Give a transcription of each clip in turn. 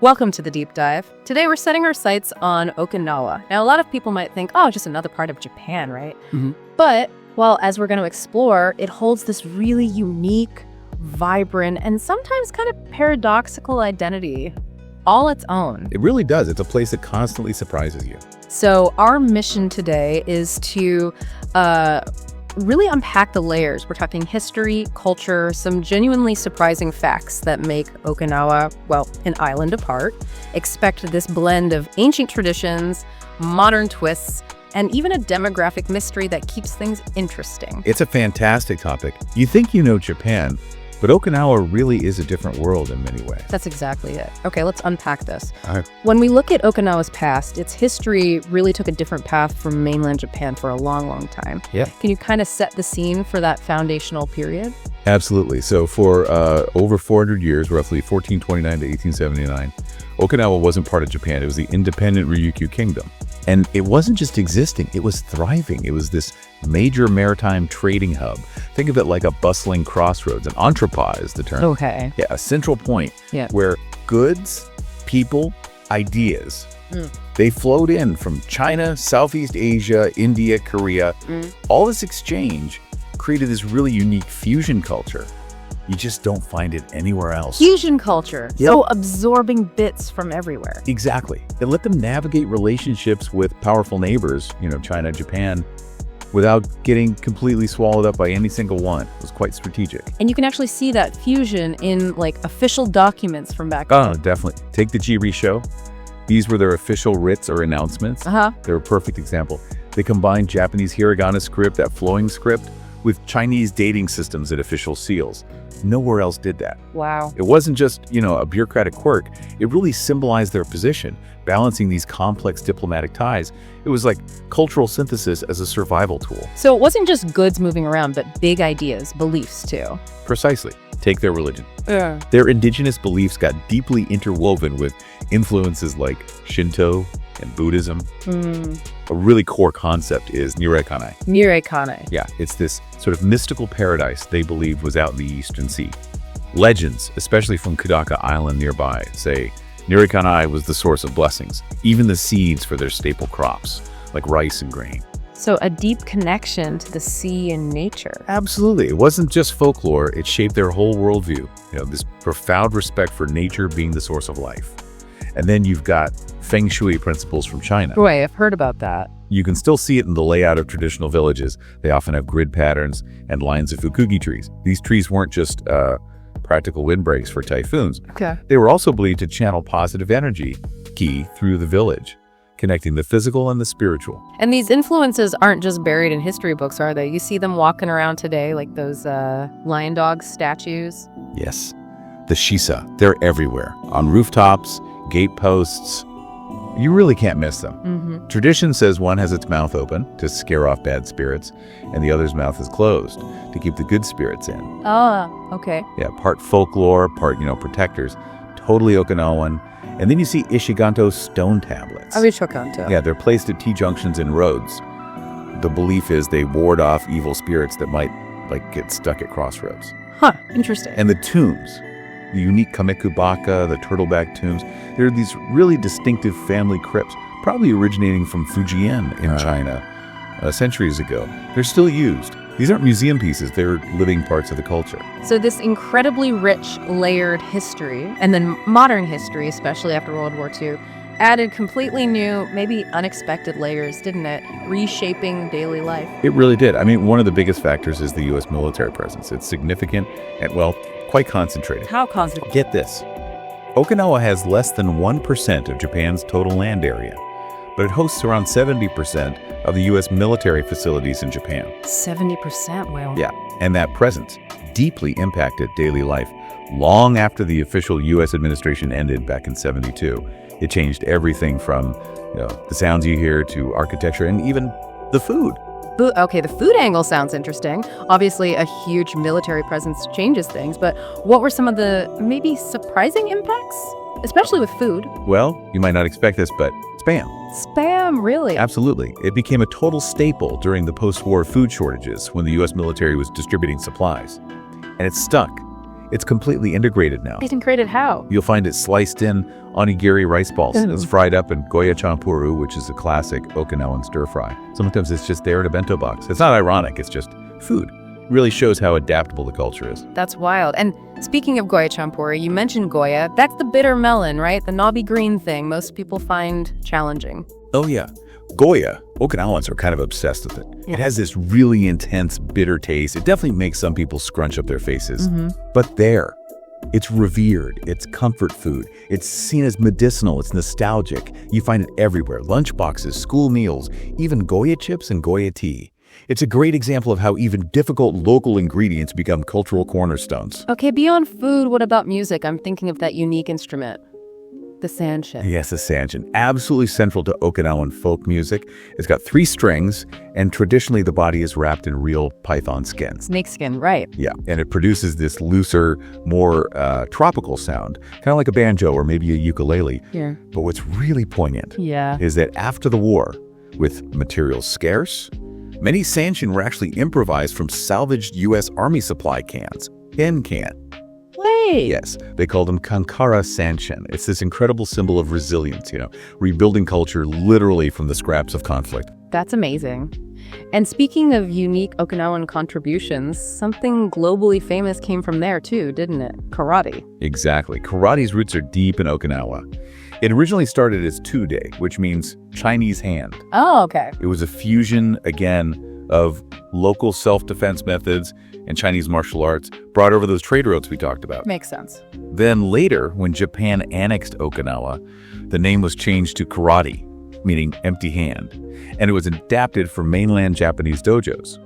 Welcome to the deep dive. Today we're setting our sights on Okinawa. Now, a lot of people might think, oh, just another part of Japan, right? But, well, as we're going to explore, it holds this really unique, vibrant, and sometimes kind of paradoxical identity all its own. It really does. It's a place that constantly surprises you. So our mission today is to really unpack the layers. We're talking history, culture, some genuinely surprising facts that make Okinawa, well, an island apart. Expect this blend of ancient traditions, modern twists, and even a demographic mystery that keeps things interesting. It's a fantastic topic. You think you know Japan, but Okinawa really is a different world in many ways. That's exactly it. Okay, let's unpack this. All right. When we look at Okinawa's past, its history really took a different path from mainland Japan for a long, long time. Yeah. Can you kind of set the scene for that foundational period? Absolutely. So for over 400 years, roughly 1429 to 1879, Okinawa wasn't part of Japan. It was the independent Ryukyu Kingdom. And it wasn't just existing, it was thriving. It was this major maritime trading hub. Think of it like a bustling crossroads. An entrepot is the term. Okay. Yeah, a central point where goods, people, ideas, they flowed in from China, Southeast Asia, India, Korea. All this exchange created this really unique fusion culture. You just don't find it anywhere else. Fusion culture. So absorbing bits from everywhere. Exactly. It let them navigate relationships with powerful neighbors, China, Japan, without getting completely swallowed up by any single one. It was quite strategic. And you can actually see that fusion in official documents from back then. Oh, definitely. Take the Jiri show. These were their official writs or announcements. They're a perfect example. They combined Japanese hiragana script, that flowing script, with Chinese dating systems and official seals. Nowhere else did that. Wow. It wasn't just, a bureaucratic quirk. It really symbolized their position, balancing these complex diplomatic ties. It was like cultural synthesis as a survival tool. So it wasn't just goods moving around, but big ideas, beliefs too. Precisely. Take their religion. Their indigenous beliefs got deeply interwoven with influences like Shinto and Buddhism. A really core concept is Nirekanai. Nirekanai. Yeah, it's this sort of mystical paradise they believed was out in the Eastern Sea. Legends, especially from Kudaka Island nearby, say Nirekanai was the source of blessings, even the seeds for their staple crops, like rice and grain. So a deep connection to the sea and nature. Absolutely. It wasn't just folklore, it shaped their whole worldview. This profound respect for nature being the source of life. And then you've got Feng Shui principles from China. Boy, I've heard about that. You can still see it in the layout of traditional villages. They often have grid patterns and lines of fukugi trees. These trees weren't just practical windbreaks for typhoons. Okay. They were also believed to channel positive energy, ki, through the village, connecting the physical and the spiritual. And these influences aren't just buried in history books, are they? You see them walking around today, like those lion dog statues. Yes. The shisa, they're everywhere. On rooftops, gate posts. You really can't miss them. Tradition says one has its mouth open to scare off bad spirits, and the other's mouth is closed to keep the good spirits in. Oh, okay. Yeah, part folklore, part, protectors. Totally Okinawan. And then you see Ishiganto stone tablets. Ishiganto. Yeah, they're placed at T-junctions in roads. The belief is they ward off evil spirits that might, get stuck at crossroads. Huh, interesting. And the tombs. The unique Kamekubaka, the turtleback tombs. They're these really distinctive family crypts, probably originating from Fujian in China centuries ago. They're still used. These aren't museum pieces, they're living parts of the culture. So this incredibly rich, layered history, and then modern history, especially after World War II, added completely new, maybe unexpected layers, didn't it? Reshaping daily life. It really did. I mean, one of the biggest factors is the U.S. military presence. It's significant and, quite concentrated. How concentrated? Get this. Okinawa has less than 1% of Japan's total land area, but it hosts around 70% of the U.S. military facilities in Japan. 70%? Wow. Yeah, and that presence deeply impacted daily life long after the official U.S. administration ended back in '72. It changed everything from the sounds you hear to architecture and even the food. Okay, the food angle sounds interesting. Obviously, a huge military presence changes things, but what were some of the maybe surprising impacts, especially with food? Well, you might not expect this, but Spam. Spam, really? Absolutely. It became a total staple during the post-war food shortages when the U.S. military was distributing supplies. And it stuck. It's completely integrated now. Integrated how? You'll find it sliced in onigiri rice balls. It's fried up in goya champuru, which is a classic Okinawan stir fry. Sometimes it's just there in a bento box. It's not ironic, it's just food. Really shows how adaptable the culture is. That's wild. And speaking of goya champuru, you mentioned goya. That's the bitter melon, right? The knobby green thing most people find challenging. Oh yeah. Goya, Okinawans are kind of obsessed with it. Yeah. It has this really intense, bitter taste. It definitely makes some people scrunch up their faces. But there, it's revered. It's comfort food. It's seen as medicinal. It's nostalgic. You find it everywhere. Lunch boxes, school meals, even Goya chips and Goya tea. It's a great example of how even difficult local ingredients become cultural cornerstones. Okay, beyond food, what about music? I'm thinking of that unique instrument. The sanshin. Yes, the sanshin. Absolutely central to Okinawan folk music. It's got 3 strings, and traditionally the body is wrapped in real python skin. Snakeskin, right. Yeah, and it produces this looser, more tropical sound, kind of like a banjo or maybe a ukulele. Yeah. But what's really poignant Yeah. is that after the war, with materials scarce, many sanshin were actually improvised from salvaged U.S. Army supply cans. Tin can. Wait. Yes, they called them kankara sanshin. It's this incredible symbol of resilience, rebuilding culture literally from the scraps of conflict. That's amazing. And speaking of unique Okinawan contributions, something globally famous came from there too, didn't it? Karate. Exactly. Karate's roots are deep in Okinawa. It originally started as two-day, which means Chinese hand. Oh, okay. It was a fusion, again, of local self-defense methods and Chinese martial arts brought over those trade routes we talked about. Makes sense. Then later, when Japan annexed Okinawa, the name was changed to karate, meaning empty hand, and it was adapted for mainland Japanese dojos.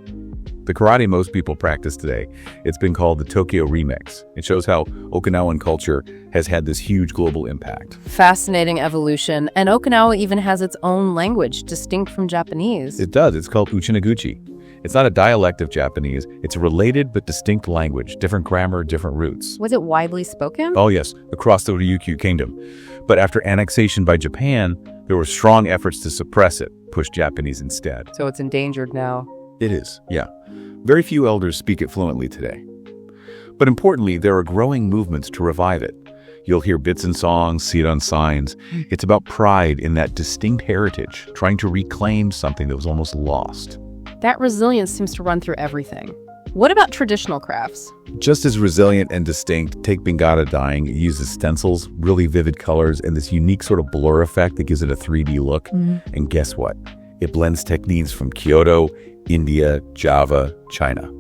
The karate most people practice today, it's been called the Tokyo Remix. It shows how Okinawan culture has had this huge global impact. Fascinating evolution. And Okinawa even has its own language, distinct from Japanese. It does. It's called Uchinaguchi. It's not a dialect of Japanese. It's a related but distinct language, different grammar, different roots. Was it widely spoken? Oh yes, across the Ryukyu Kingdom. But after annexation by Japan, there were strong efforts to suppress it, push Japanese instead. So it's endangered now. It is, yeah. Very few elders speak it fluently today. But importantly, there are growing movements to revive it. You'll hear bits and songs, see it on signs. It's about pride in that distinct heritage, trying to reclaim something that was almost lost. That resilience seems to run through everything. What about traditional crafts? Just as resilient and distinct, take Bingada dyeing. It uses stencils, really vivid colors, and this unique sort of blur effect that gives it a 3D look. And guess what? It blends techniques from Kyoto, India, Java, China.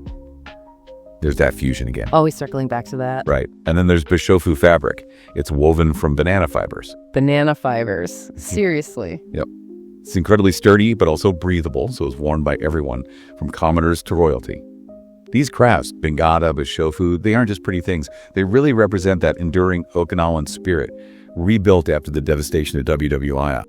There's that fusion again. Always circling back to that. Right. And then there's Bishofu fabric. It's woven from banana fibers. Banana fibers. Seriously. Yep. It's incredibly sturdy, but also breathable, so it's worn by everyone, from commoners to royalty. These crafts, Bingada, Bishofu, they aren't just pretty things. They really represent that enduring Okinawan spirit, rebuilt after the devastation of WWI.